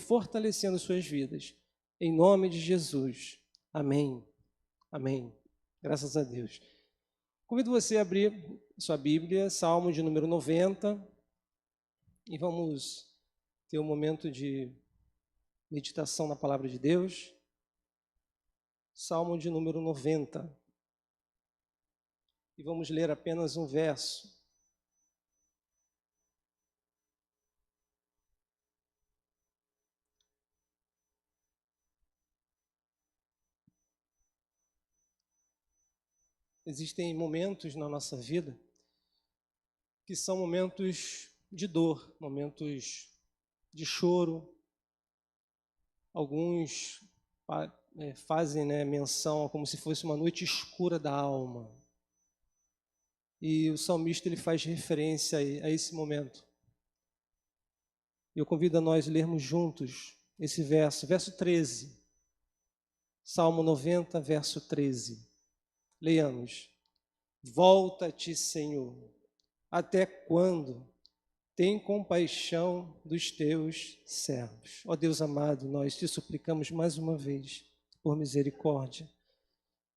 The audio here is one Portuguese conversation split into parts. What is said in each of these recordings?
fortalecendo suas vidas. Em nome de Jesus. Amém. Amém. Graças a Deus. Convido você a abrir sua Bíblia, Salmo de número 90, e vamos ter um momento de meditação na palavra de Deus. Salmo de número 90. E vamos ler apenas um verso. Existem momentos na nossa vida que são momentos de dor, momentos de choro. Alguns fazem menção como se fosse uma noite escura da alma. E o salmista ele faz referência a esse momento. Eu convido a nós lermos juntos esse verso 13. Salmo 90, verso 13. Leiamos. Volta-te, Senhor, até quando? Tem compaixão dos teus servos. Ó Deus amado, nós te suplicamos mais uma vez, por misericórdia,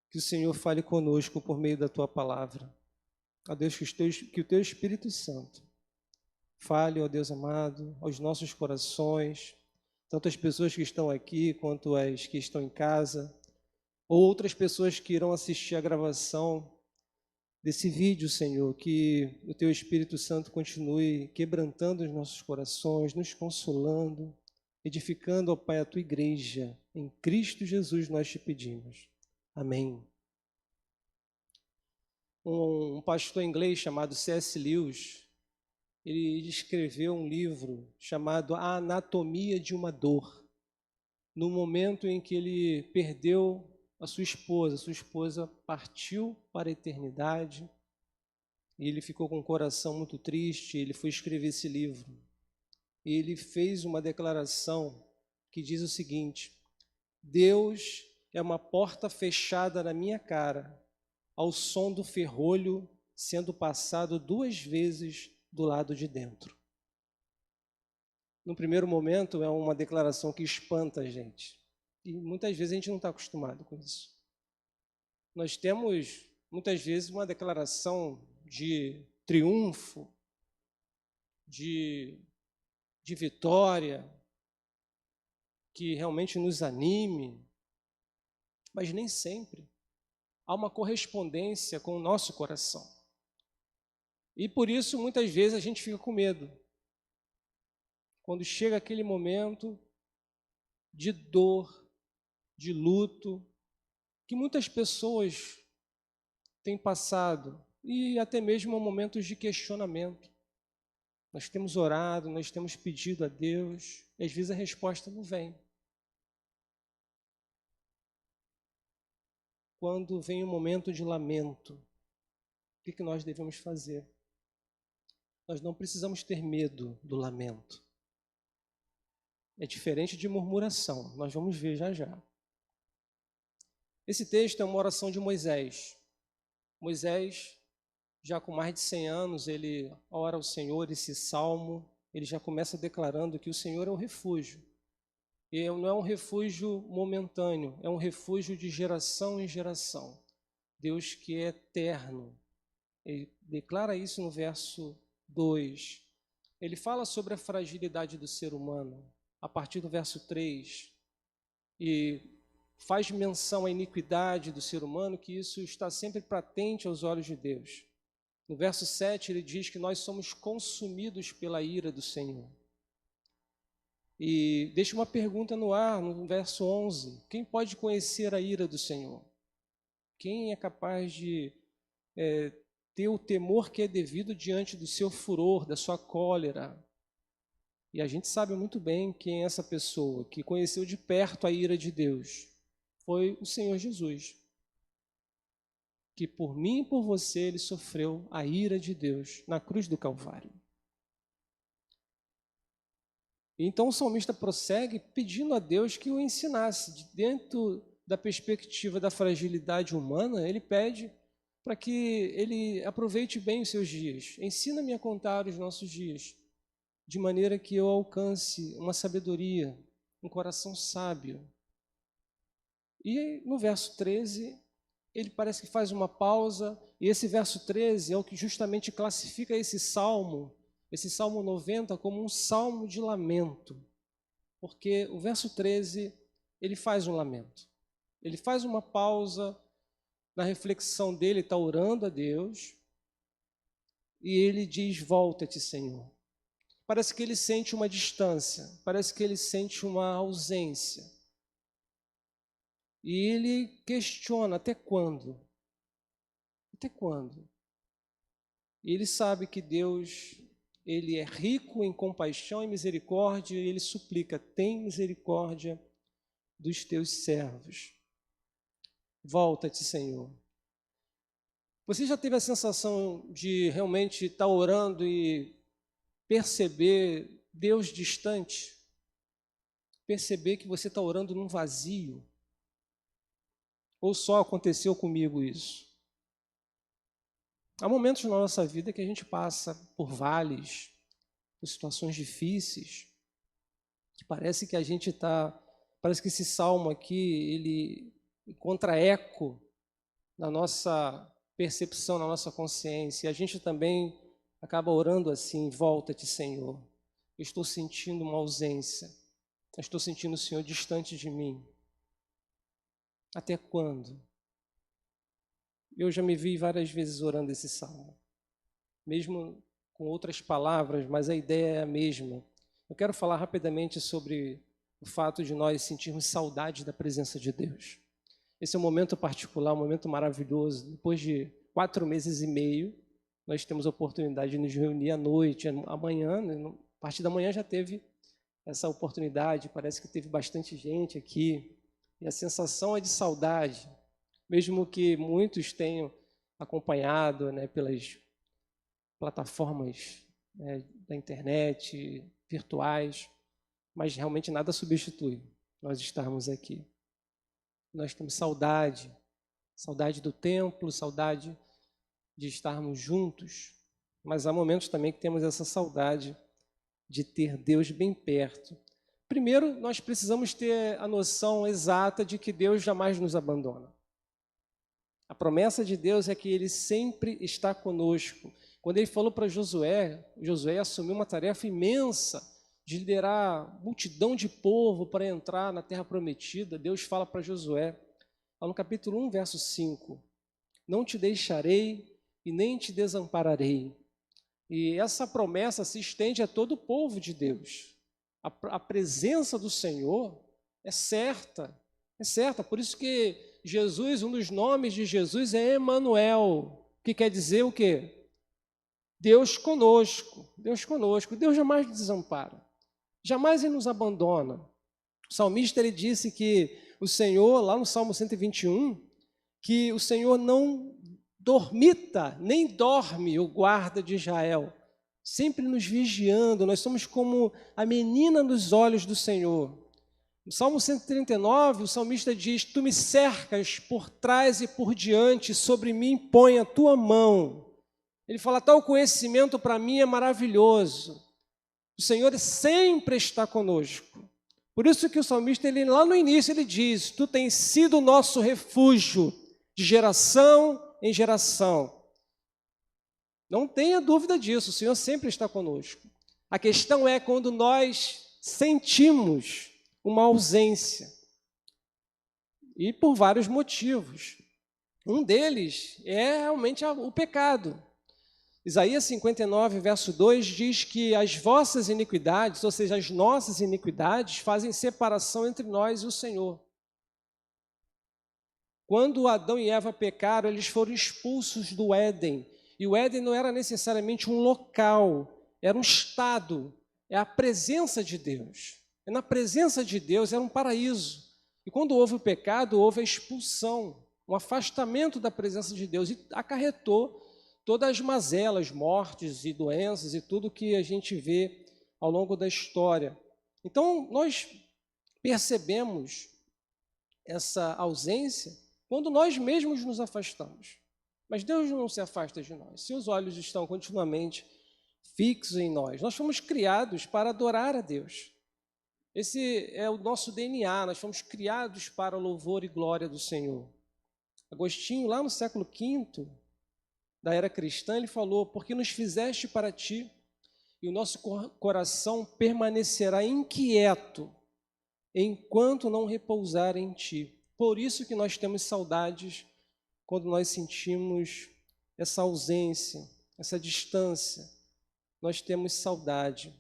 que o Senhor fale conosco por meio da tua palavra. Ó Deus, que o teu Espírito Santo fale, ó Deus amado, aos nossos corações, tanto as pessoas que estão aqui quanto as que estão em casa, ou outras pessoas que irão assistir a gravação desse vídeo, Senhor, que o Teu Espírito Santo continue quebrantando os nossos corações, nos consolando, edificando, ó Pai, a Tua igreja. Em Cristo Jesus nós te pedimos. Amém. Um pastor inglês chamado C.S. Lewis, ele escreveu um livro chamado A Anatomia de uma Dor, no momento em que ele perdeu a sua esposa partiu para a eternidade, e ele ficou com o coração muito triste. Ele foi escrever esse livro, e ele fez uma declaração que diz o seguinte: Deus é uma porta fechada na minha cara, ao som do ferrolho sendo passado 2 vezes do lado de dentro. No primeiro momento é uma declaração que espanta a gente. E muitas vezes a gente não está acostumado com isso. Nós temos, muitas vezes, uma declaração de triunfo, de vitória, que realmente nos anime, mas nem sempre há uma correspondência com o nosso coração. E por isso, muitas vezes, a gente fica com medo. Quando chega aquele momento de dor, de luto, que muitas pessoas têm passado, e até mesmo momentos de questionamento. Nós temos orado, nós temos pedido a Deus, e às vezes a resposta não vem. Quando vem um momento de lamento, o que nós devemos fazer? Nós não precisamos ter medo do lamento. É diferente de murmuração, nós vamos ver já já. Esse texto é uma oração de Moisés. Moisés, já com mais de 100 anos, ele ora ao Senhor esse salmo. Ele já começa declarando que o Senhor é o refúgio. E não é um refúgio momentâneo, é um refúgio de geração em geração. Deus que é eterno. Ele declara isso no verso 2. Ele fala sobre a fragilidade do ser humano, a partir do verso 3. E faz menção à iniquidade do ser humano, que isso está sempre patente aos olhos de Deus. No verso 7, ele diz que nós somos consumidos pela ira do Senhor. E deixa uma pergunta no ar, no verso 11. Quem pode conhecer a ira do Senhor? Quem é capaz de ter o temor que é devido diante do seu furor, da sua cólera? E a gente sabe muito bem quem é essa pessoa que conheceu de perto a ira de Deus. Foi o Senhor Jesus, que por mim e por você ele sofreu a ira de Deus na cruz do Calvário. Então o salmista prossegue pedindo a Deus que o ensinasse. Dentro da perspectiva da fragilidade humana, ele pede para que ele aproveite bem os seus dias. Ensina-me a contar os nossos dias, de maneira que eu alcance uma sabedoria, um coração sábio. E no verso 13, ele parece que faz uma pausa, e esse verso 13 é o que justamente classifica esse Salmo 90, como um salmo de lamento. Porque o verso 13, ele faz um lamento. Ele faz uma pausa na reflexão dele, está orando a Deus, e ele diz: volta-te, Senhor. Parece que ele sente uma distância, parece que ele sente uma ausência. E ele questiona: até quando? Até quando? E ele sabe que Deus, ele é rico em compaixão e misericórdia, e ele suplica: tem misericórdia dos teus servos. Volta-te, Senhor. Você já teve a sensação de realmente estar orando e perceber Deus distante? Perceber que você está orando num vazio? Ou só aconteceu comigo isso? Há momentos na nossa vida que a gente passa por vales, por situações difíceis, que parece que a gente está... Parece que esse salmo aqui, ele encontra eco na nossa percepção, na nossa consciência. E a gente também acaba orando assim: volta-te, Senhor. Eu estou sentindo uma ausência. Eu estou sentindo o Senhor distante de mim. Até quando? Eu já me vi várias vezes orando esse salmo, mesmo com outras palavras, mas a ideia é a mesma. Eu quero falar rapidamente sobre o fato de nós sentirmos saudade da presença de Deus. Esse é um momento particular, um momento maravilhoso. Depois de 4 meses e meio, nós temos a oportunidade de nos reunir à noite, amanhã, né? A partir da manhã já teve essa oportunidade, parece que teve bastante gente aqui, e a sensação é de saudade, mesmo que muitos tenham acompanhado, né, pelas plataformas, né, da internet, virtuais, mas realmente nada substitui nós estarmos aqui. Nós temos saudade do templo, saudade de estarmos juntos, mas há momentos também que temos essa saudade de ter Deus bem perto. Primeiro, nós precisamos ter a noção exata de que Deus jamais nos abandona. A promessa de Deus é que Ele sempre está conosco. Quando Ele falou para Josué, Josué assumiu uma tarefa imensa de liderar multidão de povo para entrar na terra prometida. Deus fala para Josué, no capítulo 1, verso 5, não te deixarei e nem te desampararei. E essa promessa se estende a todo o povo de Deus. A presença do Senhor é certa, por isso que Jesus, um dos nomes de Jesus é Emanuel, que quer dizer o quê? Deus conosco, Deus conosco. Deus jamais nos desampara, jamais Ele nos abandona. O salmista, ele disse que o Senhor, lá no Salmo 121, que o Senhor não dormita, nem dorme o guarda de Israel, sempre nos vigiando. Nós somos como a menina nos olhos do Senhor. No Salmo 139, o salmista diz: tu me cercas por trás e por diante, sobre mim põe a tua mão. Ele fala: tal conhecimento para mim é maravilhoso. O Senhor sempre está conosco. Por isso que o salmista, ele, lá no início, ele diz: tu tens sido o nosso refúgio de geração em geração. Não tenha dúvida disso, o Senhor sempre está conosco. A questão é quando nós sentimos uma ausência. E por vários motivos. Um deles é realmente o pecado. Isaías 59, verso 2, diz que as vossas iniquidades, ou seja, as nossas iniquidades, fazem separação entre nós e o Senhor. Quando Adão e Eva pecaram, eles foram expulsos do Éden. E o Éden não era necessariamente um local, era um estado, é a presença de Deus. E na presença de Deus era um paraíso. E quando houve o pecado, houve a expulsão, um afastamento da presença de Deus, e acarretou todas as mazelas, mortes e doenças e tudo que a gente vê ao longo da história. Então, nós percebemos essa ausência quando nós mesmos nos afastamos. Mas Deus não se afasta de nós. Seus olhos estão continuamente fixos em nós. Nós fomos criados para adorar a Deus. Esse é o nosso DNA, nós fomos criados para o louvor e glória do Senhor. Agostinho, lá no século V da era cristã, ele falou: porque nos fizeste para ti, e o nosso coração permanecerá inquieto enquanto não repousar em ti. Por isso que nós temos saudades quando nós sentimos essa ausência, essa distância. Nós temos saudade.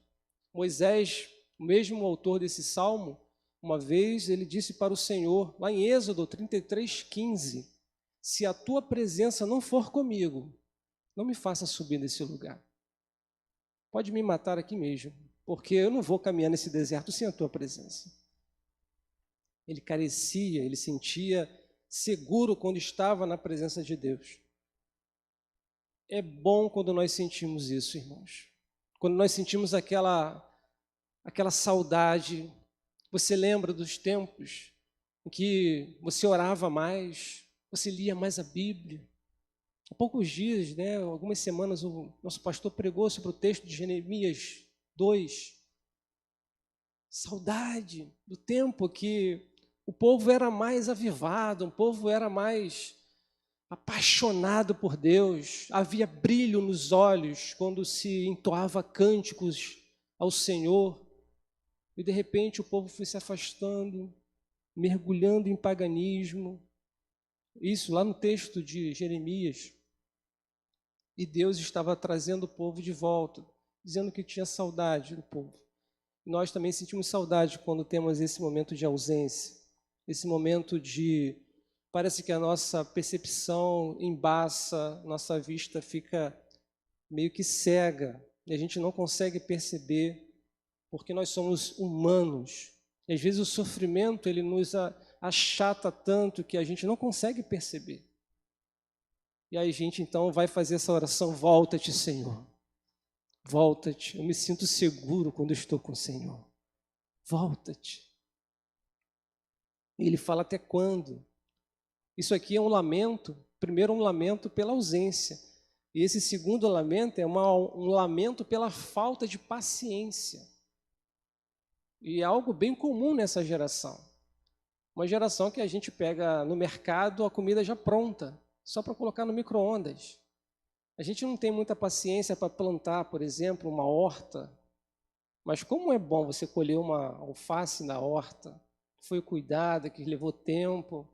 Moisés, o mesmo autor desse salmo, uma vez ele disse para o Senhor, lá em Êxodo 33:15, se a tua presença não for comigo, não me faça subir nesse lugar. Pode me matar aqui mesmo, porque eu não vou caminhar nesse deserto sem a tua presença. Ele carecia, ele sentia seguro quando estava na presença de Deus. É bom quando nós sentimos isso, irmãos. Quando nós sentimos aquela saudade. Você lembra dos tempos em que você orava mais, você lia mais a Bíblia? Há poucos dias, algumas semanas, o nosso pastor pregou sobre o texto de Jeremias 2. Saudade do tempo que o povo era mais avivado, o povo era mais apaixonado por Deus, havia brilho nos olhos quando se entoava cânticos ao Senhor, e de repente o povo foi se afastando, mergulhando em paganismo, isso lá no texto de Jeremias, e Deus estava trazendo o povo de volta, dizendo que tinha saudade do povo. Nós também sentimos saudade quando temos esse momento de ausência, esse momento de, parece que a nossa percepção embaça, nossa vista fica meio que cega, e a gente não consegue perceber, porque nós somos humanos. E às vezes o sofrimento ele nos achata tanto que a gente não consegue perceber. E aí a gente então vai fazer essa oração: volta-te, Senhor. Volta-te. Eu me sinto seguro quando eu estou com o Senhor. Volta-te. E ele fala: até quando? Isso aqui é um lamento, primeiro um lamento pela ausência. E esse segundo lamento é um lamento pela falta de paciência. E é algo bem comum nessa geração. Uma geração que a gente pega no mercado a comida já pronta, só para colocar no micro-ondas. A gente não tem muita paciência para plantar, por exemplo, uma horta. Mas como é bom você colher uma alface na horta, que foi cuidada, que levou tempo,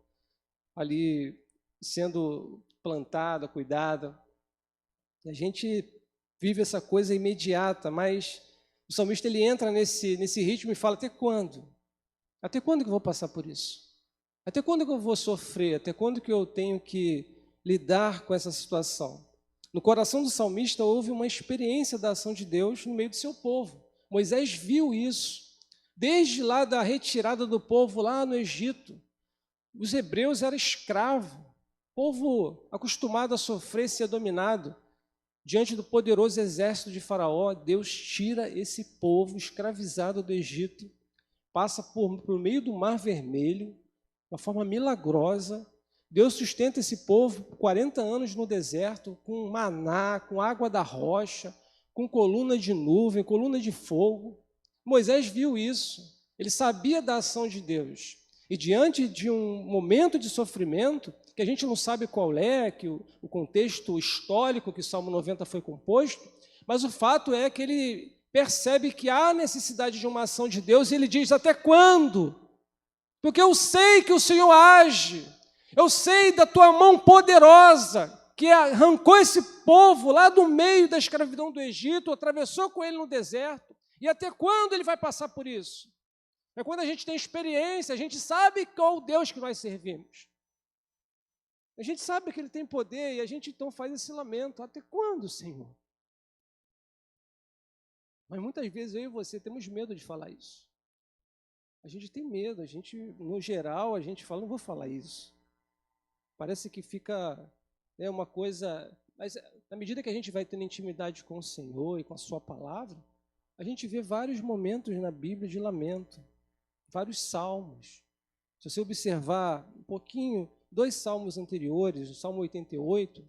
ali sendo plantada, cuidada. A gente vive essa coisa imediata, mas o salmista ele entra nesse ritmo e fala: até quando? Até quando que eu vou passar por isso? Até quando que eu vou sofrer? Até quando que eu tenho que lidar com essa situação? No coração do salmista houve uma experiência da ação de Deus no meio do seu povo. Moisés viu isso, desde lá da retirada do povo lá no Egito. Os hebreus eram escravos, povo acostumado a sofrer, ser dominado. Diante do poderoso exército de Faraó, Deus tira esse povo escravizado do Egito, passa por meio do Mar Vermelho, de uma forma milagrosa. Deus sustenta esse povo por 40 anos no deserto, com maná, com água da rocha, com coluna de nuvem, coluna de fogo. Moisés viu isso, ele sabia da ação de Deus. E diante de um momento de sofrimento, que a gente não sabe qual é, que o contexto histórico que o Salmo 90 foi composto, mas o fato é que ele percebe que há necessidade de uma ação de Deus e ele diz: até quando? Porque eu sei que o Senhor age, eu sei da tua mão poderosa, que arrancou esse povo lá do meio da escravidão do Egito, atravessou com ele no deserto, e até quando ele vai passar por isso? É quando a gente tem experiência, a gente sabe qual o Deus que nós servimos. A gente sabe que Ele tem poder e a gente então faz esse lamento. Até quando, Senhor? Mas muitas vezes eu e você temos medo de falar isso. A gente tem medo, a gente, no geral, a gente fala: não vou falar isso. Parece que fica uma coisa... Mas na medida que a gente vai tendo intimidade com o Senhor e com a sua palavra, a gente vê vários momentos na Bíblia de lamento. Vários salmos. Se você observar um pouquinho, 2 salmos anteriores, o Salmo 88,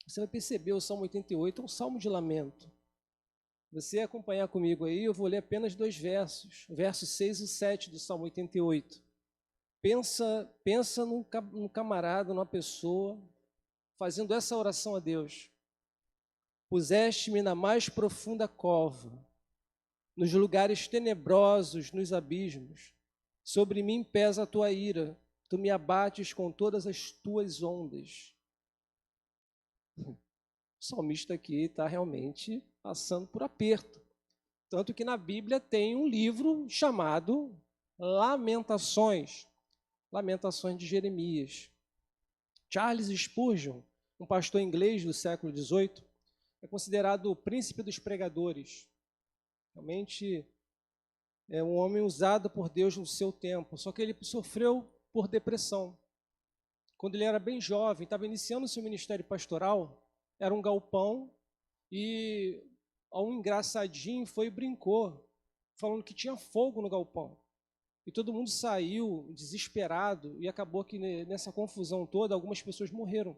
você vai perceber o Salmo 88 é um salmo de lamento. Você acompanhar comigo aí, eu vou ler apenas 2 versos, o verso 6 e 7 do Salmo 88. Pensa num camarada, numa pessoa, fazendo essa oração a Deus. Puseste-me na mais profunda cova, nos lugares tenebrosos, nos abismos. Sobre mim pesa a tua ira, tu me abates com todas as tuas ondas. O salmista aqui está realmente passando por aperto. Tanto que na Bíblia tem um livro chamado Lamentações, Lamentações de Jeremias. Charles Spurgeon, um pastor inglês do século XVIII, é considerado o príncipe dos pregadores. Realmente é um homem usado por Deus no seu tempo, só que ele sofreu por depressão. Quando ele era bem jovem, estava iniciando seu ministério pastoral, era um galpão, e um engraçadinho foi e brincou, falando que tinha fogo no galpão. E todo mundo saiu desesperado, e acabou que nessa confusão toda, algumas pessoas morreram.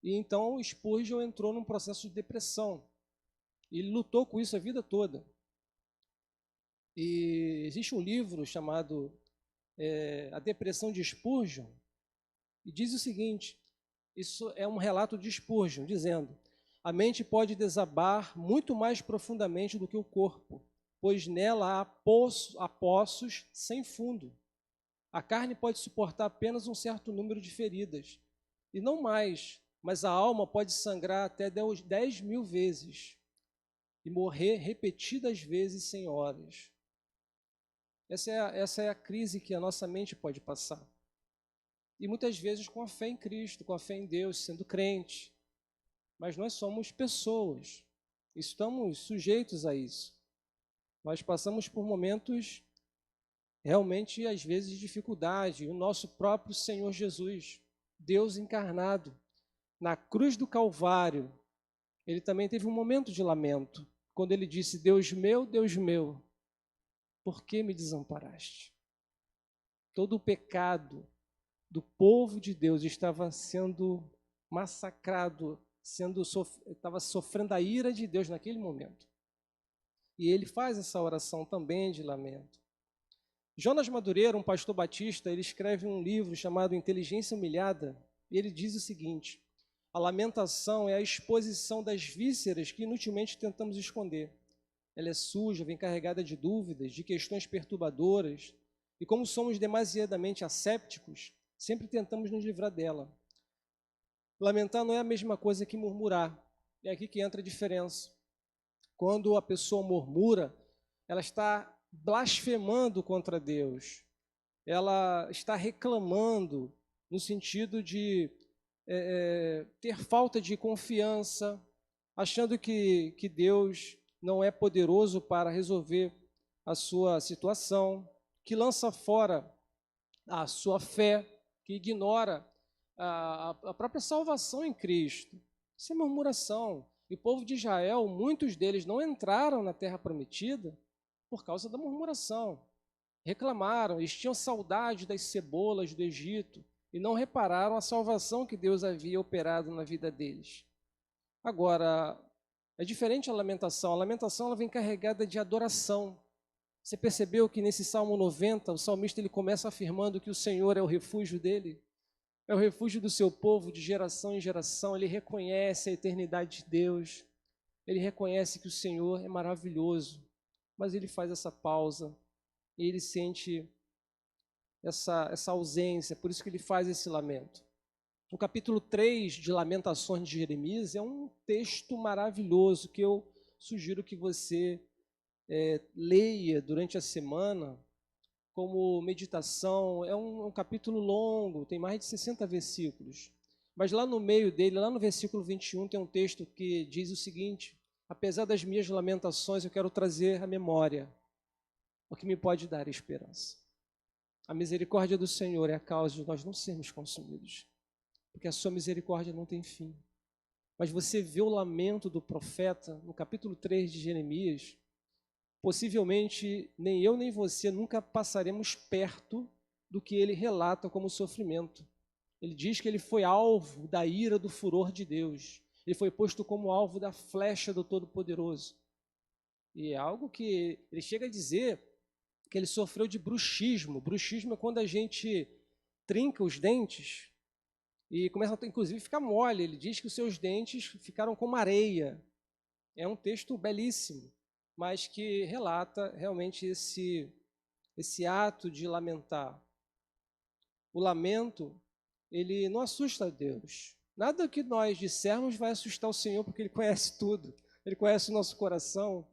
E então Spurgeon entrou num processo de depressão. E ele lutou com isso a vida toda. E existe um livro chamado A Depressão de Spurgeon, e diz o seguinte, isso é um relato de Spurgeon, dizendo: a mente pode desabar muito mais profundamente do que o corpo, pois nela há poços sem fundo. A carne pode suportar apenas um certo número de feridas, e não mais, mas a alma pode sangrar até 10.000 vezes e morrer repetidas vezes sem horas. Essa é a crise que a nossa mente pode passar. E muitas vezes com a fé em Cristo, com a fé em Deus, sendo crente. Mas nós somos pessoas, estamos sujeitos a isso. Nós passamos por momentos realmente, às vezes, de dificuldade. O nosso próprio Senhor Jesus, Deus encarnado, na cruz do Calvário, ele também teve um momento de lamento, quando ele disse: Deus meu, por que me desamparaste? Todo o pecado do povo de Deus estava sendo massacrado, estava sofrendo a ira de Deus naquele momento. E ele faz essa oração também de lamento. Jonas Madureira, um pastor batista, ele escreve um livro chamado Inteligência Humilhada, e ele diz o seguinte: a lamentação é a exposição das vísceras que inutilmente tentamos esconder. Ela é suja, vem carregada de dúvidas, de questões perturbadoras, e como somos demasiadamente assépticos, sempre tentamos nos livrar dela. Lamentar não é a mesma coisa que murmurar. É aqui que entra a diferença. Quando a pessoa murmura, ela está blasfemando contra Deus. Ela está reclamando no sentido de ter falta de confiança, achando que Deus não é poderoso para resolver a sua situação, que lança fora a sua fé, que ignora a própria salvação em Cristo. Isso é murmuração. E o povo de Israel, muitos deles não entraram na terra prometida por causa da murmuração. Reclamaram, eles tinham saudade das cebolas do Egito e não repararam a salvação que Deus havia operado na vida deles. Agora, é diferente a lamentação. A lamentação ela vem carregada de adoração. Você percebeu que nesse Salmo 90, o salmista ele começa afirmando que o Senhor é o refúgio dele? É o refúgio do seu povo de geração em geração. Ele reconhece a eternidade de Deus. Ele reconhece que o Senhor é maravilhoso. Mas ele faz essa pausa e ele sente essa ausência. Por isso que ele faz esse lamento. O capítulo 3 de Lamentações de Jeremias é um texto maravilhoso que eu sugiro que você leia durante a semana como meditação. É um capítulo longo, tem mais de 60 versículos. Mas lá no meio dele, lá no versículo 21, tem um texto que diz o seguinte: apesar das minhas lamentações, eu quero trazer à memória o que me pode dar esperança. A misericórdia do Senhor é a causa de nós não sermos consumidos, porque a sua misericórdia não tem fim. Mas você vê o lamento do profeta no capítulo 3 de Jeremias. Possivelmente nem eu nem você nunca passaremos perto do que ele relata como sofrimento. Ele diz que ele foi alvo da ira do furor de Deus. Ele foi posto como alvo da flecha do Todo-Poderoso. E é algo que ele chega a dizer que ele sofreu de bruxismo. Bruxismo é quando a gente trinca os dentes e começa, inclusive, a ficar mole. Ele diz que os seus dentes ficaram como areia. É um texto belíssimo, mas que relata realmente esse ato de lamentar. O lamento, ele não assusta a Deus. Nada que nós dissermos vai assustar o Senhor, porque Ele conhece tudo. Ele conhece o nosso coração.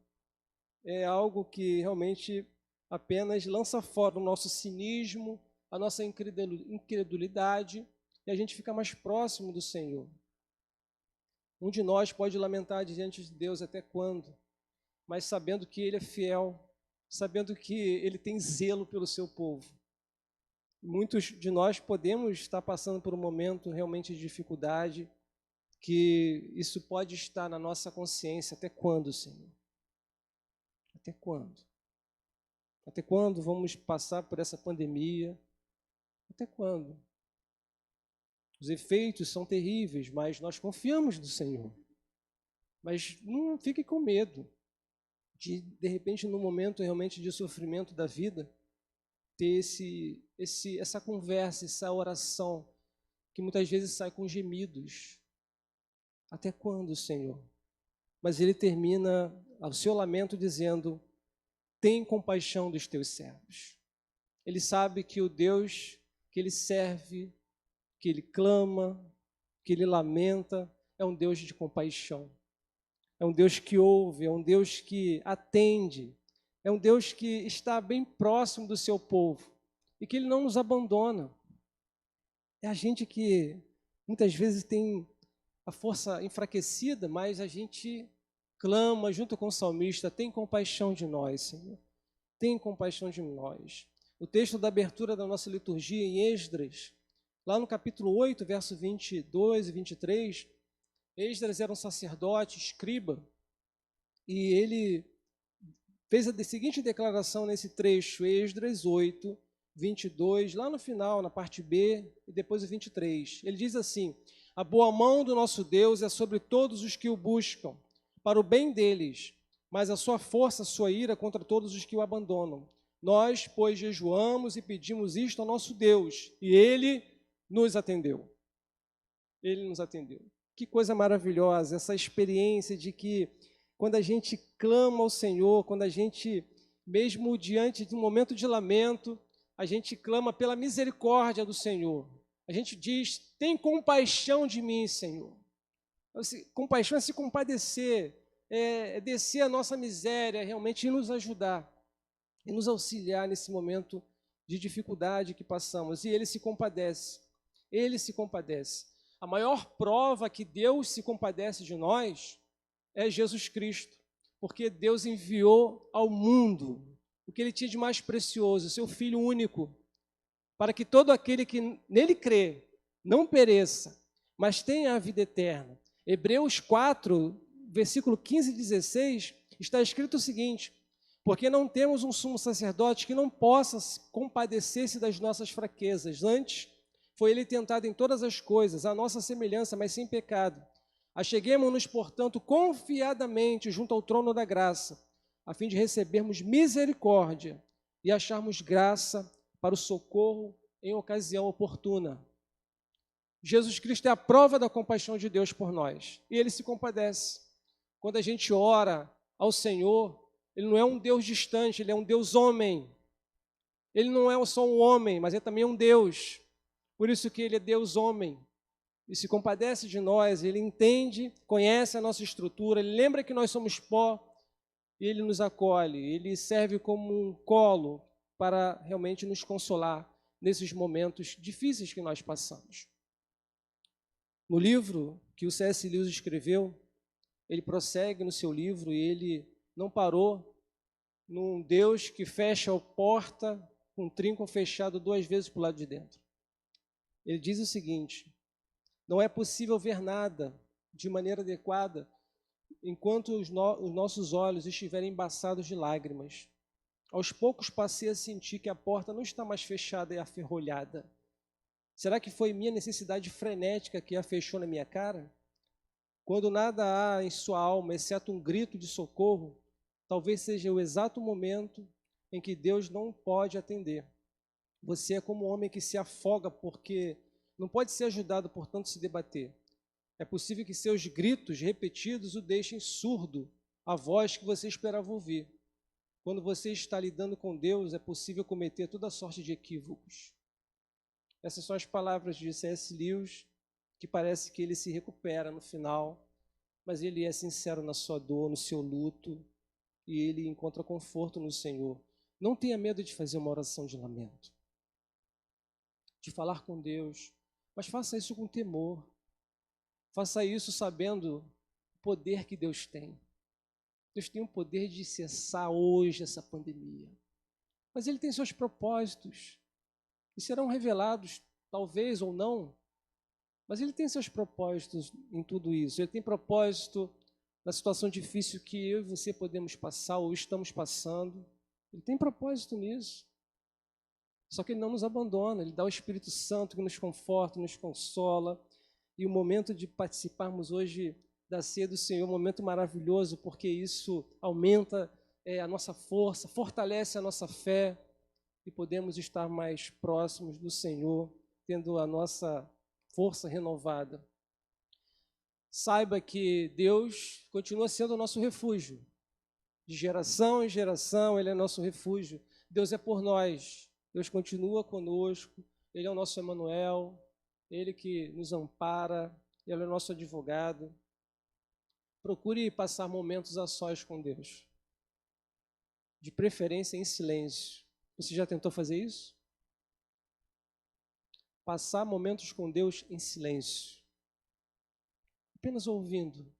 É algo que realmente apenas lança fora o nosso cinismo, a nossa incredulidade, e a gente fica mais próximo do Senhor. Um de nós pode lamentar diante de Deus até quando? Mas sabendo que Ele é fiel, sabendo que Ele tem zelo pelo seu povo. Muitos de nós podemos estar passando por um momento realmente de dificuldade, que isso pode estar na nossa consciência. Até quando, Senhor? Até quando? Até quando vamos passar por essa pandemia? Até quando? Os efeitos são terríveis, mas nós confiamos no Senhor. Mas não fique com medo de repente, no momento realmente de sofrimento da vida, ter essa conversa, essa oração, que muitas vezes sai com gemidos. Até quando, Senhor? Mas ele termina o seu lamento dizendo: tem compaixão dos teus servos. Ele sabe que o Deus que ele serve, que ele clama, que ele lamenta, é um Deus de compaixão. É um Deus que ouve, é um Deus que atende, é um Deus que está bem próximo do seu povo e que Ele não nos abandona. É a gente que muitas vezes tem a força enfraquecida, mas a gente clama junto com o salmista: tem compaixão de nós, Senhor, tem compaixão de nós. O texto da abertura da nossa liturgia em Esdras, lá no capítulo 8, verso 22 e 23, Esdras era um sacerdote, escriba, e ele fez a seguinte declaração nesse trecho, Esdras 8, 22, lá no final, na parte B, e depois o 23. Ele diz assim: a boa mão do nosso Deus é sobre todos os que o buscam, para o bem deles, mas a sua força, a sua ira contra todos os que o abandonam. Nós, pois, jejuamos e pedimos isto ao nosso Deus, e Ele nos atendeu. Ele nos atendeu. Que coisa maravilhosa, essa experiência de que quando a gente clama ao Senhor, quando a gente, mesmo diante de um momento de lamento, a gente clama pela misericórdia do Senhor. A gente diz: tem compaixão de mim, Senhor. Compaixão é se compadecer, é descer a nossa miséria, realmente, e nos ajudar, e nos auxiliar nesse momento de dificuldade que passamos. E Ele se compadece, Ele se compadece. A maior prova que Deus se compadece de nós é Jesus Cristo, porque Deus enviou ao mundo o que Ele tinha de mais precioso, seu Filho único, para que todo aquele que nele crê não pereça, mas tenha a vida eterna. Hebreus 4, versículo 15 e 16, está escrito o seguinte: porque não temos um sumo sacerdote que não possa compadecer-se das nossas fraquezas, antes foi ele tentado em todas as coisas, à nossa semelhança, mas sem pecado. Acheguemo-nos, portanto, confiadamente junto ao trono da graça, a fim de recebermos misericórdia e acharmos graça para o socorro em ocasião oportuna. Jesus Cristo é a prova da compaixão de Deus por nós, e Ele se compadece. Quando a gente ora ao Senhor, Ele não é um Deus distante, Ele é um Deus homem. Ele não é só um homem, mas é também um Deus. Por isso que Ele é Deus homem, e se compadece de nós. Ele entende, conhece a nossa estrutura, Ele lembra que nós somos pó, e Ele nos acolhe. Ele serve como um colo para realmente nos consolar nesses momentos difíceis que nós passamos. No livro que o C.S. Lewis escreveu, ele prossegue no seu livro e ele não parou num Deus que fecha a porta com um trinco fechado 2 vezes para o lado de dentro. Ele diz o seguinte: não é possível ver nada de maneira adequada enquanto os nossos olhos estiverem embaçados de lágrimas. Aos poucos passei a sentir que a porta não está mais fechada e aferrolhada. Será que foi minha necessidade frenética que a fechou na minha cara? Quando nada há em sua alma, exceto um grito de socorro, talvez seja o exato momento em que Deus não pode atender. Você é como um homem que se afoga porque não pode ser ajudado por tanto se debater. É possível que seus gritos repetidos o deixem surdo à voz que você esperava ouvir. Quando você está lidando com Deus, é possível cometer toda sorte de equívocos. Essas são as palavras de C.S. Lewis, que parece que ele se recupera no final, mas ele é sincero na sua dor, no seu luto, e ele encontra conforto no Senhor. Não tenha medo de fazer uma oração de lamento, de falar com Deus, mas faça isso com temor. Faça isso sabendo o poder que Deus tem. Deus tem o poder de cessar hoje essa pandemia. Mas Ele tem seus propósitos, e serão revelados, talvez ou não, mas Ele tem seus propósitos em tudo isso. Ele tem propósito na situação difícil que eu e você podemos passar ou estamos passando. Ele tem propósito nisso. Só que Ele não nos abandona, Ele dá o Espírito Santo que nos conforta, nos consola. E o momento de participarmos hoje da ceia do Senhor é um momento maravilhoso, porque isso aumenta a nossa força, fortalece a nossa fé e podemos estar mais próximos do Senhor, tendo a nossa força renovada. Saiba que Deus continua sendo o nosso refúgio. De geração em geração, Ele é nosso refúgio. Deus é por nós. Deus continua conosco. Ele é o nosso Emanuel. Ele que nos ampara. Ele é o nosso advogado. Procure passar momentos a sós com Deus. De preferência em silêncio. Você já tentou fazer isso? Passar momentos com Deus em silêncio. Apenas ouvindo.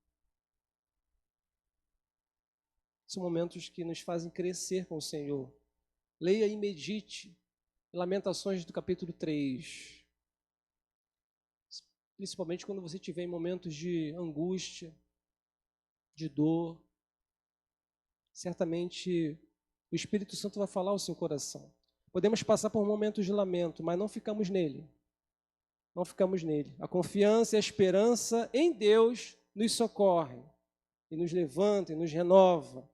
São momentos que nos fazem crescer com o Senhor. Leia e medite Lamentações do capítulo 3. Principalmente quando você estiver em momentos de angústia, de dor. Certamente o Espírito Santo vai falar ao seu coração. Podemos passar por momentos de lamento, mas não ficamos nele. Não ficamos nele. A confiança e a esperança em Deus nos socorrem e nos levanta e nos renova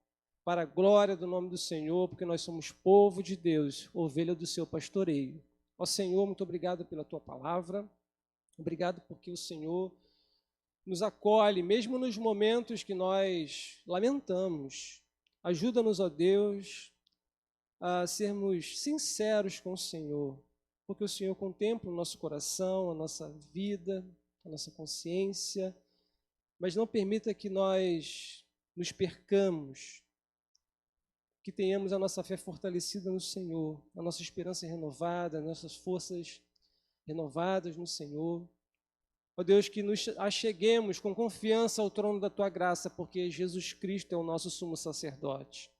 para a glória do nome do Senhor, porque nós somos povo de Deus, ovelha do seu pastoreio. Ó Senhor, muito obrigado pela tua palavra. Obrigado porque o Senhor nos acolhe, mesmo nos momentos que nós lamentamos. Ajuda-nos, ó Deus, a sermos sinceros com o Senhor, porque o Senhor contempla o nosso coração, a nossa vida, a nossa consciência, mas não permita que nós nos percamos, que tenhamos a nossa fé fortalecida no Senhor, a nossa esperança renovada, as nossas forças renovadas no Senhor. Ó Deus, que nos acheguemos com confiança ao trono da Tua graça, porque Jesus Cristo é o nosso sumo sacerdote.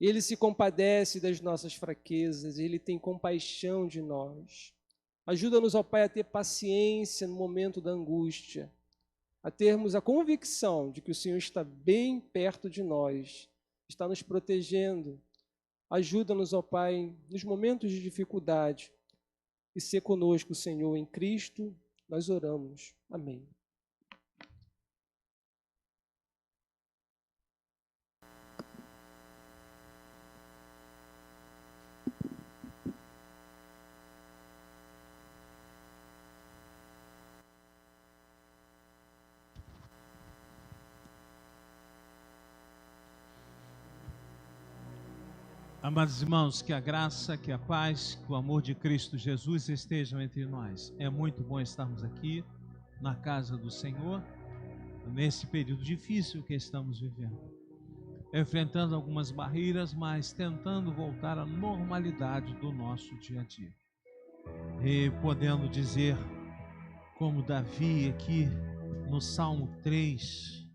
Ele se compadece das nossas fraquezas, Ele tem compaixão de nós. Ajuda-nos, ó Pai, a ter paciência no momento da angústia, a termos a convicção de que o Senhor está bem perto de nós, está nos protegendo. Ajuda-nos, ó Pai, nos momentos de dificuldade, e ser conosco, Senhor, em Cristo, nós oramos. Amém. Amados irmãos, que a graça, que a paz, que o amor de Cristo Jesus estejam entre nós. É muito bom estarmos aqui na casa do Senhor, nesse período difícil que estamos vivendo, enfrentando algumas barreiras, mas tentando voltar à normalidade do nosso dia a dia. E podendo dizer, como Davi aqui no Salmo 3,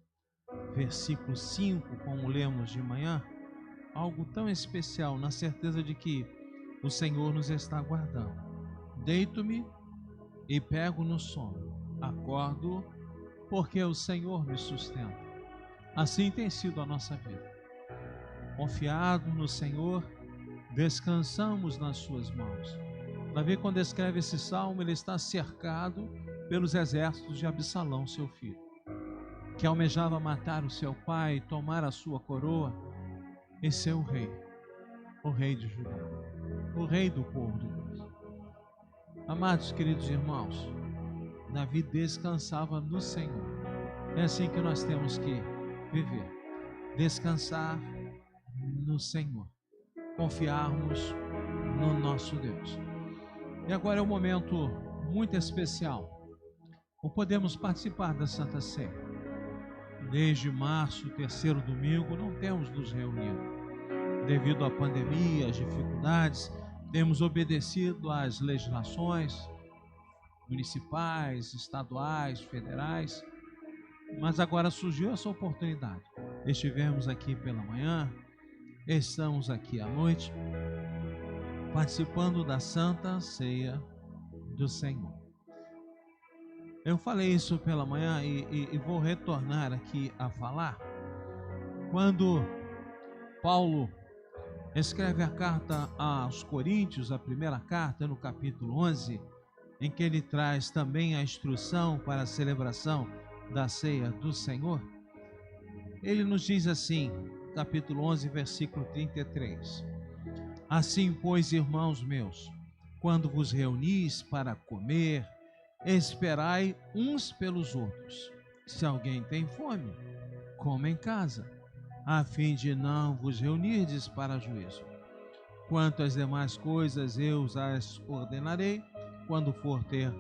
versículo 5, como lemos de manhã, algo tão especial, na certeza de que o Senhor nos está aguardando. Deito-me e pego no sono, acordo porque o Senhor me sustenta. Assim tem sido a nossa vida. Confiado no Senhor, descansamos nas suas mãos. Davi, quando escreve esse salmo, ele está cercado pelos exércitos de Absalão, seu filho, que almejava matar o seu pai, tomar a sua coroa. Esse é o Rei de Judá, o Rei do povo de Deus. Amados queridos irmãos, Davi descansava no Senhor. É assim que nós temos que viver, descansar no Senhor, confiarmos no nosso Deus. E agora é um momento muito especial, podemos participar da Santa Ceia. Desde março, terceiro domingo, não temos nos reunido. Devido à pandemia, às dificuldades, temos obedecido às legislações municipais, estaduais, federais, mas agora surgiu essa oportunidade. Estivemos aqui pela manhã, estamos aqui à noite, participando da Santa Ceia do Senhor. Eu falei isso pela manhã e vou retornar aqui a falar. Quando Paulo escreve a carta aos Coríntios, a primeira carta, no capítulo 11, em que ele traz também a instrução para a celebração da ceia do Senhor, ele nos diz assim, capítulo 11, versículo 33. Assim, pois, irmãos meus, quando vos reunis para comer, esperai uns pelos outros. Se alguém tem fome, coma em casa, a fim de não vos reunirdes para juízo. Quanto às demais coisas, eu as ordenarei quando for ter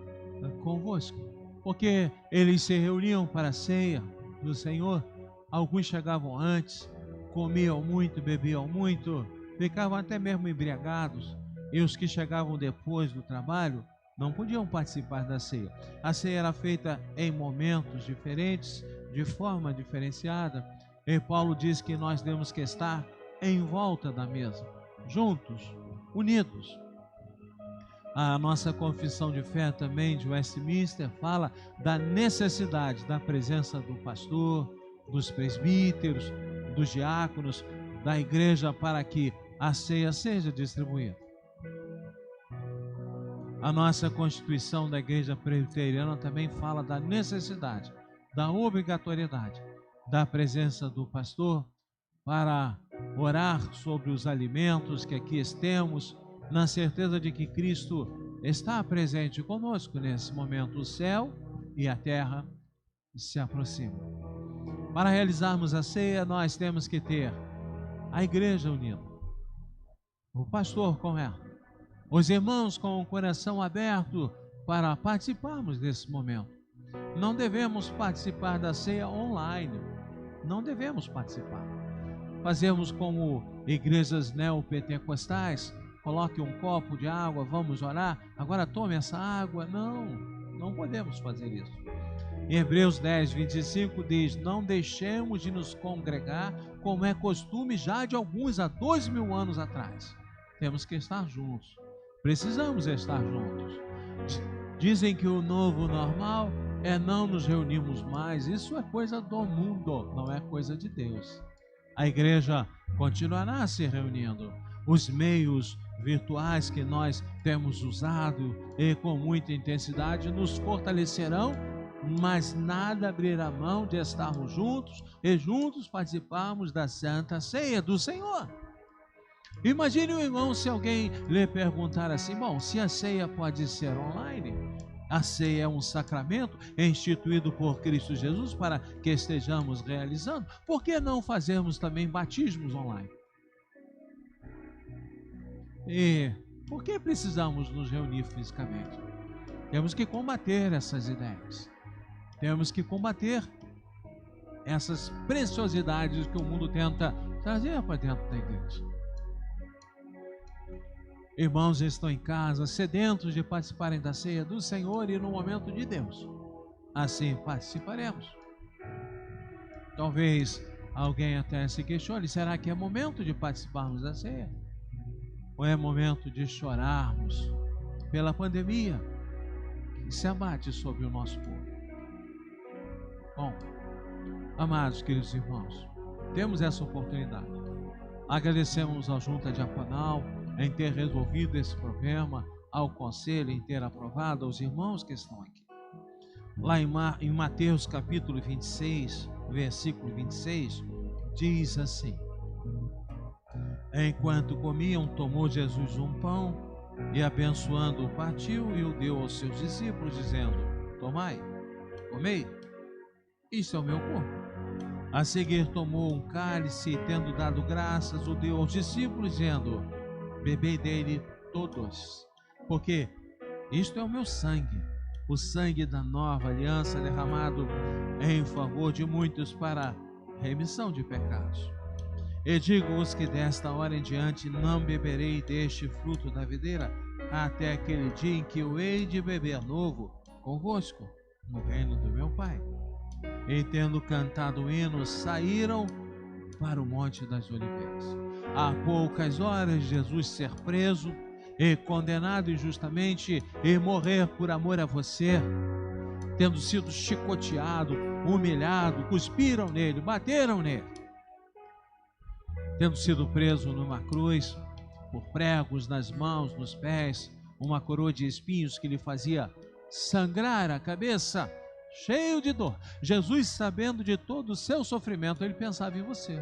convosco. Porque eles se reuniam para a ceia do Senhor, alguns chegavam antes, comiam muito, bebiam muito, ficavam até mesmo embriagados, e os que chegavam depois do trabalho não podiam participar da ceia. A ceia era feita em momentos diferentes, de forma diferenciada, e Paulo diz que nós temos que estar em volta da mesa, juntos, unidos. A nossa confissão de fé também de Westminster fala da necessidade da presença do pastor, dos presbíteros, dos diáconos, da igreja para que a ceia seja distribuída. A nossa Constituição da Igreja Presbiteriana também fala da necessidade, da obrigatoriedade da presença do pastor para orar sobre os alimentos que aqui temos, na certeza de que Cristo está presente conosco nesse momento. O céu e a terra se aproximam. Para realizarmos a ceia, nós temos que ter a igreja unida, o pastor com ela, os irmãos com o coração aberto para participarmos desse momento. Não devemos participar da ceia online, não devemos participar. Fazemos como igrejas neopentecostais, coloque um copo de água, vamos orar, agora tome essa água. Não podemos fazer isso. Em Hebreus 10, 25 diz, não deixemos de nos congregar, como é costume já de alguns há 2000 anos atrás. Temos que estar juntos, precisamos estar juntos. Dizem que o novo normal é não nos reunirmos mais, isso é coisa do mundo, não é coisa de Deus. A igreja continuará se reunindo. Os meios virtuais que nós temos usado e com muita intensidade nos fortalecerão, mas nada abrirá mão de estarmos juntos e juntos participarmos da Santa Ceia do Senhor. Imagine o irmão se alguém lhe perguntar assim, bom, se a ceia pode ser online, a ceia é um sacramento instituído por Cristo Jesus para que estejamos realizando, por que não fazermos também batismos online? E por que precisamos nos reunir fisicamente? Temos que combater essas ideias. Temos que combater essas preciosidades que o mundo tenta trazer para dentro da igreja. Irmãos estão em casa, sedentos de participarem da ceia do Senhor e no momento de Deus. Assim participaremos. Talvez alguém até se questione, será que é momento de participarmos da ceia? Ou é momento de chorarmos pela pandemia que se abate sobre o nosso povo? Bom, amados queridos irmãos, temos essa oportunidade. Agradecemos à Junta Diaconal em ter resolvido esse problema, ao Conselho em ter aprovado, aos irmãos que estão aqui. Lá em Mateus capítulo 26, versículo 26, diz assim, Enquanto comiam, tomou Jesus um pão e, abençoando-o, partiu e o deu aos seus discípulos, dizendo: tomai, comei, isto é o meu corpo. A seguir tomou um cálice e, tendo dado graças, o deu aos discípulos, dizendo: bebei dele todos, porque isto é o meu sangue, o sangue da nova aliança, derramado em favor de muitos para remissão de pecados. E digo-vos que desta hora em diante não beberei deste fruto da videira, até aquele dia em que eu hei de beber novo convosco no reino do meu Pai. E tendo cantado o hino, saíram para o Monte das Oliveiras. Há poucas horas de Jesus ser preso e condenado injustamente e morrer por amor a você, tendo sido chicoteado, humilhado, cuspiram nele, bateram nele, tendo sido preso numa cruz, por pregos nas mãos, nos pés, uma coroa de espinhos que lhe fazia sangrar a cabeça, cheio de dor. Jesus, sabendo de todo o seu sofrimento, ele pensava em você.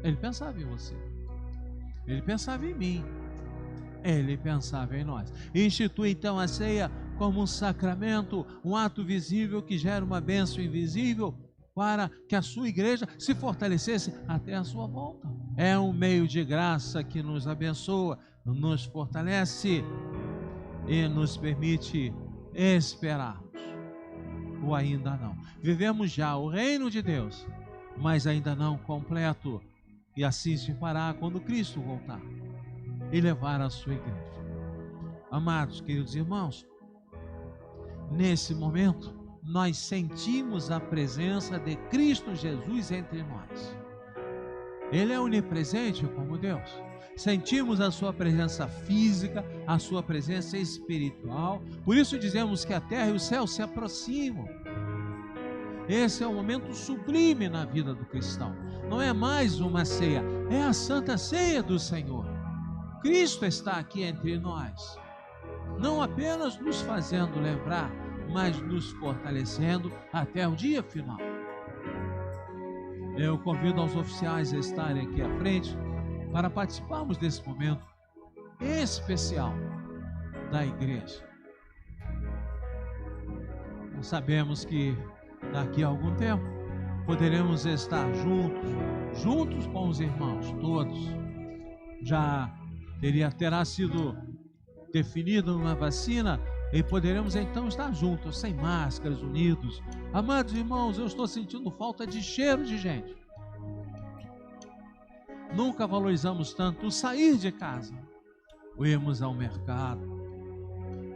Ele pensava em você. Ele pensava em mim. Ele pensava em nós. Institui então a ceia como um sacramento, um ato visível que gera uma bênção invisível, para que a sua igreja se fortalecesse até a sua volta. É um meio de graça que nos abençoa, nos fortalece e nos permite esperarmos o ainda não. Vivemos já o reino de Deus, mas ainda não completo, e assim se fará quando Cristo voltar e levar a sua igreja. Amados, queridos irmãos, nesse momento nós sentimos a presença de Cristo Jesus entre nós. Ele é onipresente como Deus. Sentimos a sua presença física, a sua presença espiritual. Por isso dizemos que a terra e o céu se aproximam. Esse é um momento sublime na vida do cristão. Não é mais uma ceia, é a Santa Ceia do Senhor. Cristo está aqui entre nós, não apenas nos fazendo lembrar, mas nos fortalecendo até o dia final. Eu convido aos oficiais a estarem aqui à frente para participarmos desse momento especial da igreja. Nós sabemos que daqui a algum tempo poderemos estar juntos com os irmãos, todos. Já terá sido definida uma vacina e poderemos então estar juntos, sem máscaras, unidos. Amados irmãos, eu estou sentindo falta de cheiro de gente. Nunca valorizamos tanto o sair de casa, o irmos ao mercado,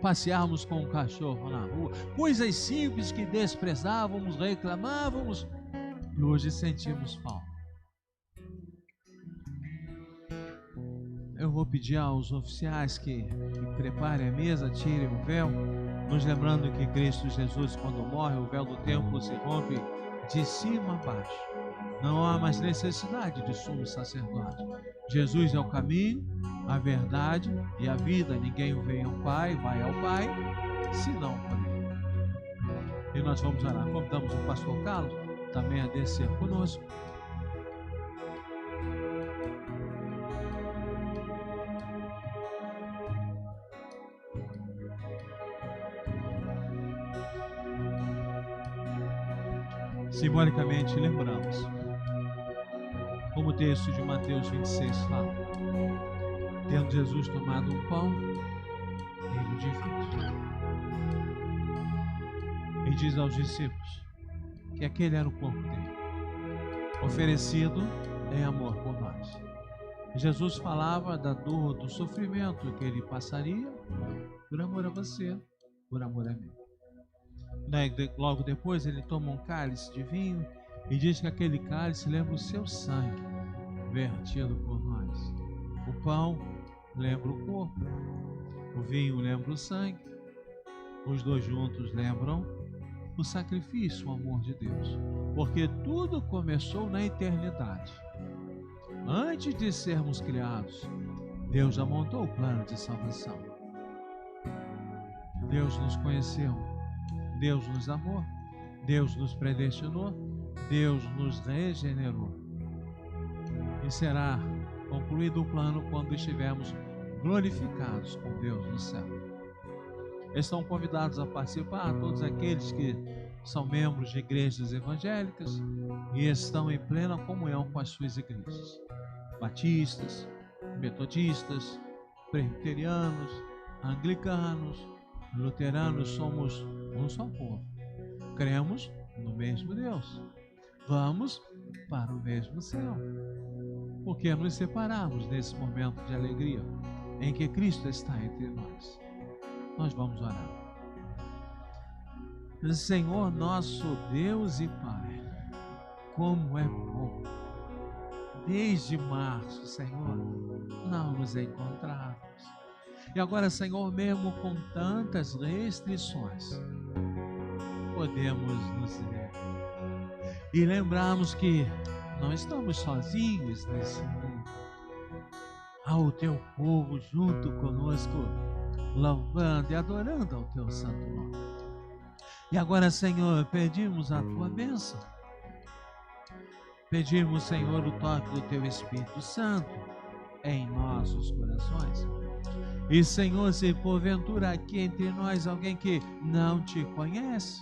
passearmos com um cachorro na rua, coisas simples que desprezávamos, reclamávamos, e hoje sentimos falta. Eu vou pedir aos oficiais que preparem a mesa, tirem o véu, nos lembrando que Cristo Jesus, quando morre, o véu do templo se rompe de cima a baixo. Não há mais necessidade de sumo sacerdote. Jesus é o caminho, a verdade e a vida. Ninguém vem ao Pai, vai ao Pai, senão por ele. E nós vamos orar. Convidamos o pastor Carlos também a descer conosco. Simbolicamente lembramos, como o texto de Mateus 26 fala, tendo Jesus tomado um pão, ele o divide e diz aos discípulos que aquele era o corpo dele, oferecido em amor por nós. Jesus falava da dor, do sofrimento que ele passaria por amor a você, por amor a mim. Logo depois ele toma um cálice de vinho e diz que aquele cálice lembra o seu sangue vertido por nós. O pão lembra o corpo, o vinho lembra o sangue, os dois juntos lembram o sacrifício, o amor de Deus, porque tudo começou na eternidade. Antes de sermos criados, Deus já montou o plano de salvação. Deus nos conheceu, Deus nos amou, Deus nos predestinou, Deus nos regenerou. E será concluído o plano quando estivermos glorificados com Deus no céu. Estão convidados a participar todos aqueles que são membros de igrejas evangélicas e estão em plena comunhão com as suas igrejas. Batistas, metodistas, presbiterianos, anglicanos, luteranos, somos um só povo. Cremos no mesmo Deus. Vamos para o mesmo céu. Por que nos separarmos nesse momento de alegria em que Cristo está entre nós? Nós vamos orar. Senhor nosso Deus e Pai, como é bom, desde março, Senhor, não nos encontrávamos. E agora, Senhor, mesmo com tantas restrições, podemos nos ver e lembrarmos que não estamos sozinhos nesse mundo. Há o teu povo junto conosco, louvando e adorando ao teu santo nome. E agora, Senhor, pedimos a tua bênção. Pedimos, Senhor, o toque do teu Espírito Santo em nossos corações. E, Senhor, se porventura aqui entre nós alguém que não te conhece,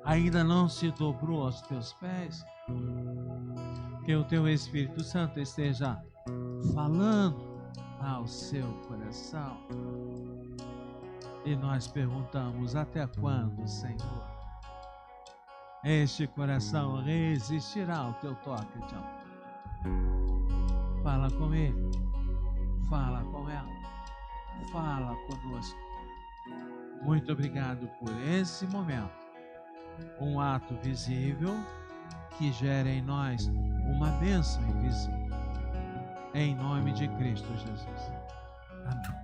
ainda não se dobrou aos teus pés, que o teu Espírito Santo esteja falando ao seu coração. E nós perguntamos: até quando, Senhor, este coração resistirá ao teu toque de amor? Fala com ele, fala com ela, fala conosco. Muito obrigado por esse momento, um ato visível que gera em nós uma bênção invisível. Em nome de Cristo Jesus. Amém.